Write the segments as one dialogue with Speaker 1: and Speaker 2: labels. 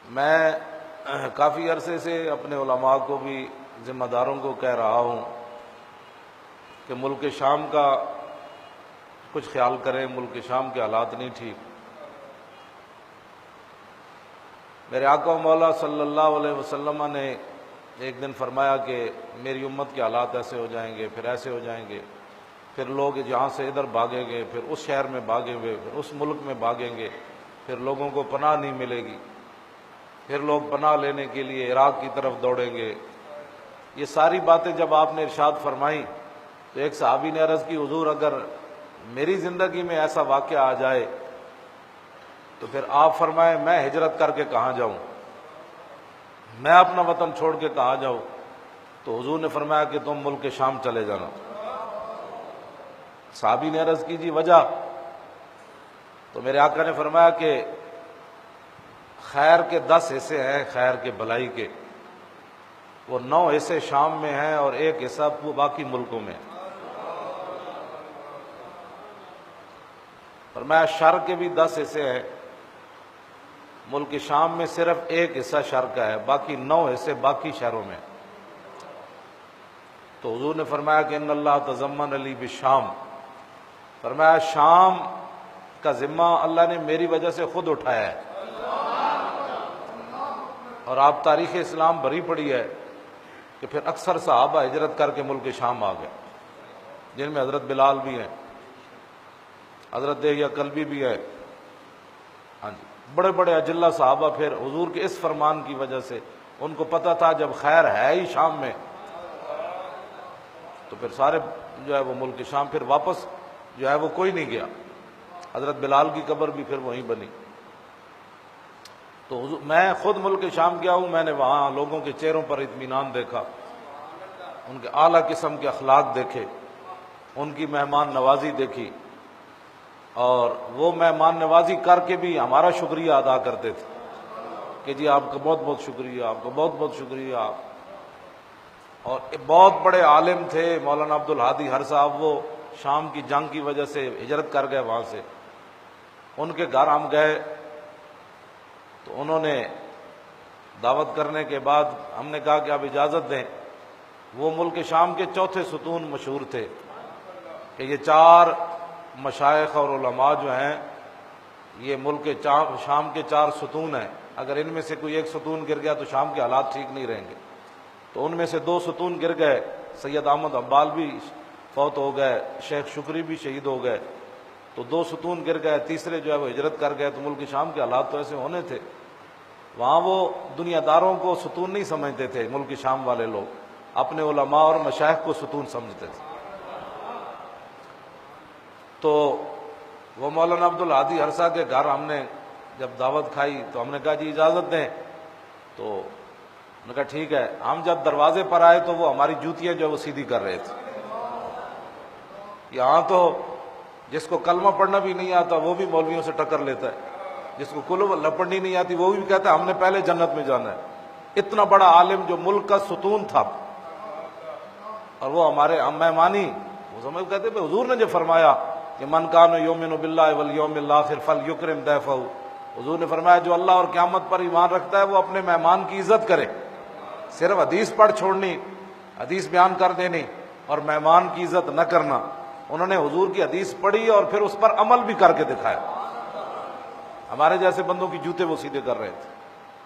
Speaker 1: میں کافی عرصے سے اپنے علماء کو بھی ذمہ داروں کو کہہ رہا ہوں کہ ملک شام کا کچھ خیال کریں، ملک شام کے حالات نہیں ٹھیک۔ میرے آقا و مولا صلی اللہ علیہ وسلم نے ایک دن فرمایا کہ میری امت کے حالات ایسے ہو جائیں گے، پھر ایسے ہو جائیں گے، پھر لوگ جہاں سے ادھر بھاگیں گے، پھر اس شہر میں بھاگیں گے، پھر اس ملک میں بھاگیں گے، پھر لوگوں کو پناہ نہیں ملے گی، پھر لوگ پناہ لینے کے لیے عراق کی طرف دوڑیں گے۔ یہ ساری باتیں جب آپ نے ارشاد فرمائیں تو ایک صحابی نے عرض کی، حضور اگر میری زندگی میں ایسا واقعہ آ جائے تو پھر آپ فرمائیں میں ہجرت کر کے کہاں جاؤں، میں اپنا وطن چھوڑ کے کہاں جاؤں؟ تو حضور نے فرمایا کہ تم ملک شام چلے جانا۔ صحابی نے عرض کی جی وجہ؟ تو میرے آقا نے فرمایا کہ خیر کے 10 حصے ہیں، خیر کے بھلائی کے، وہ 9 حصے شام میں ہیں اور 1 حصہ باقی ملکوں میں۔ فرمایا شر کے بھی 10 حصے ہیں، ملک شام میں صرف 1 حصہ شر کا ہے، باقی 9 حصے باقی شہروں میں۔ تو حضور نے فرمایا کہ ان اللہ تضمن علی بالشام، فرمایا شام کا ذمہ اللہ نے میری وجہ سے خود اٹھایا ہے۔ اور آپ تاریخ اسلام بھری پڑی ہے کہ پھر اکثر صحابہ ہجرت کر کے ملک شام آ گئے، جن میں حضرت بلال بھی ہیں، حضرت دہیہ کلبی بھی ہے، ہاں جی، بڑے بڑے اجلہ صحابہ پھر حضور کے اس فرمان کی وجہ سے ان کو پتہ تھا جب خیر ہے ہی شام میں تو پھر سارے جو ہے وہ ملک شام، پھر واپس جو ہے وہ کوئی نہیں گیا۔ حضرت بلال کی قبر بھی پھر وہیں بنی۔ تو میں خود ملک شام گیا ہوں، میں نے وہاں لوگوں کے چہروں پر اطمینان دیکھا، ان کے اعلیٰ قسم کے اخلاق دیکھے، ان کی مہمان نوازی دیکھی، اور وہ مہمان نوازی کر کے بھی ہمارا شکریہ ادا کرتے تھے کہ جی آپ کا بہت بہت شکریہ، آپ کا بہت بہت شکریہ۔ اور بہت بڑے عالم تھے مولانا عبد الہادی ہر صاحب، وہ شام کی جنگ کی وجہ سے ہجرت کر گئے وہاں سے، ان کے گھر ہم گئے تو انہوں نے دعوت کرنے کے بعد ہم نے کہا کہ آپ اجازت دیں۔ وہ ملک شام کے 4تھے ستون مشہور تھے کہ یہ 4 مشائخ اور علماء جو ہیں یہ ملک شام کے 4 ستون ہیں، اگر ان میں سے کوئی ایک ستون گر گیا تو شام کے حالات ٹھیک نہیں رہیں گے۔ تو ان میں سے 2 ستون گر گئے، سید احمد حبال بھی فوت ہو گئے، شیخ شکری بھی شہید ہو گئے، تو 2 ستون گر گئے، تیسرے جو ہے وہ ہجرت کر گئے۔ تو ملک شام کے حالات تو ایسے ہونے تھے، وہاں وہ دنیا داروں کو ستون نہیں سمجھتے تھے، ملک شام والے لوگ اپنے علماء اور مشائخ کو ستون سمجھتے تھے۔ تو وہ مولانا عبد الہادی ہرسا کے گھر ہم نے جب دعوت کھائی تو ہم نے کہا جی اجازت دیں، تو انہوں نے کہا ٹھیک ہے۔ ہم جب دروازے پر آئے تو وہ ہماری جوتیاں جو وہ سیدھی کر رہے تھے۔ یہاں تو جس کو کلمہ پڑھنا بھی نہیں آتا وہ بھی مولویوں سے ٹکر لیتا ہے، جس کو کلمہ پڑھنی نہیں آتی وہ بھی کہتا ہے ہم نے پہلے جنت میں جانا ہے۔ اتنا بڑا عالم جو ملک کا ستون تھا، اور وہ ہمارے ہم مہمانی، وہ سمجھ کہتے ہیں حضور نے جو فرمایا کہ من کان یؤمن باللہ والیوم الآخر فلیکرم ضیفہ، حضور نے فرمایا جو اللہ اور قیامت پر ایمان رکھتا ہے وہ اپنے مہمان کی عزت کرے۔ صرف حدیث پڑھ چھوڑنی، حدیث بیان کر دینی اور مہمان کی عزت نہ کرنا، انہوں نے حضور کی حدیث پڑھی اور پھر اس پر عمل بھی کر کے دکھایا۔ ہمارے جیسے بندوں کی جوتے وہ سیدھے کر رہے تھے،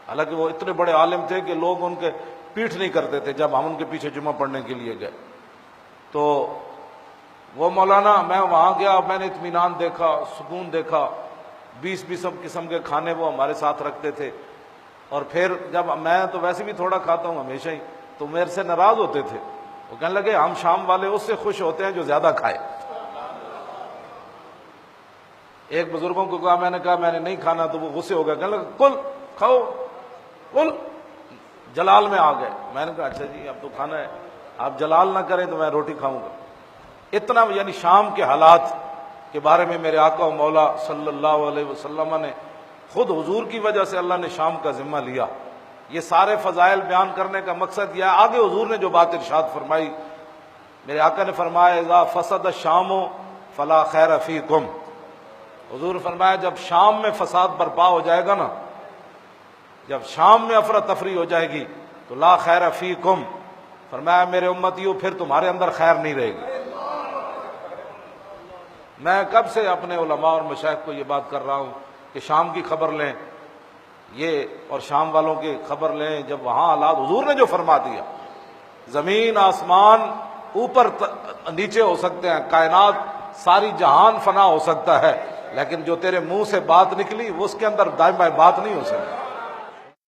Speaker 1: حالانکہ وہ اتنے بڑے عالم تھے کہ لوگ ان کے پیٹھ نہیں کرتے تھے جب ہم ان کے پیچھے جمعہ پڑھنے کے لیے گئے۔ تو وہ مولانا، میں وہاں گیا، میں نے اطمینان دیکھا، سکون دیکھا، 20 قسم کے کھانے وہ ہمارے ساتھ رکھتے تھے۔ اور پھر جب میں تو ویسے بھی تھوڑا کھاتا ہوں ہمیشہ ہی، تو میرے سے ناراض ہوتے تھے، وہ کہنے لگے ہم شام والے اس سے خوش ہوتے ہیں جو زیادہ کھائے۔ ایک بزرگوں کو کہا، میں نے کہا میں نے نہیں کھانا، تو وہ غصے ہو گئے، کہنے لگا کل کھاؤ کل، جلال میں آ گئے۔ میں نے کہا اچھا جی اب تو کھانا ہے، آپ جلال نہ کریں تو میں روٹی کھاؤں گا۔ اتنا یعنی شام کے حالات کے بارے میں میرے آقا و مولا صلی اللہ علیہ وسلم نے خود حضور کی وجہ سے اللہ نے شام کا ذمہ لیا۔ یہ سارے فضائل بیان کرنے کا مقصد یہ ہے، آگے حضور نے جو بات ارشاد فرمائی، میرے آقا نے فرمایا اذا فسد الشام فلا خیر فیکم، حضور نے فرمایا جب شام میں فساد برپا ہو جائے گا نا، جب شام میں افراتفری ہو جائے گی تو لا خیر فیکم، فرمایا میرے امتیوں پھر تمہارے اندر خیر نہیں رہے گی۔ میں کب سے اپنے علماء اور مشائخ کو یہ بات کر رہا ہوں کہ شام کی خبر لیں، یہ اور شام والوں کی خبر لیں، جب وہاں حالات حضور نے جو فرما دیا، زمین آسمان اوپر نیچے ہو سکتے ہیں، کائنات ساری جہان فنا ہو سکتا ہے، لیکن جو تیرے منہ سے بات نکلی وہ اس کے اندر دائیں بائیں بات نہیں ہو سکتی۔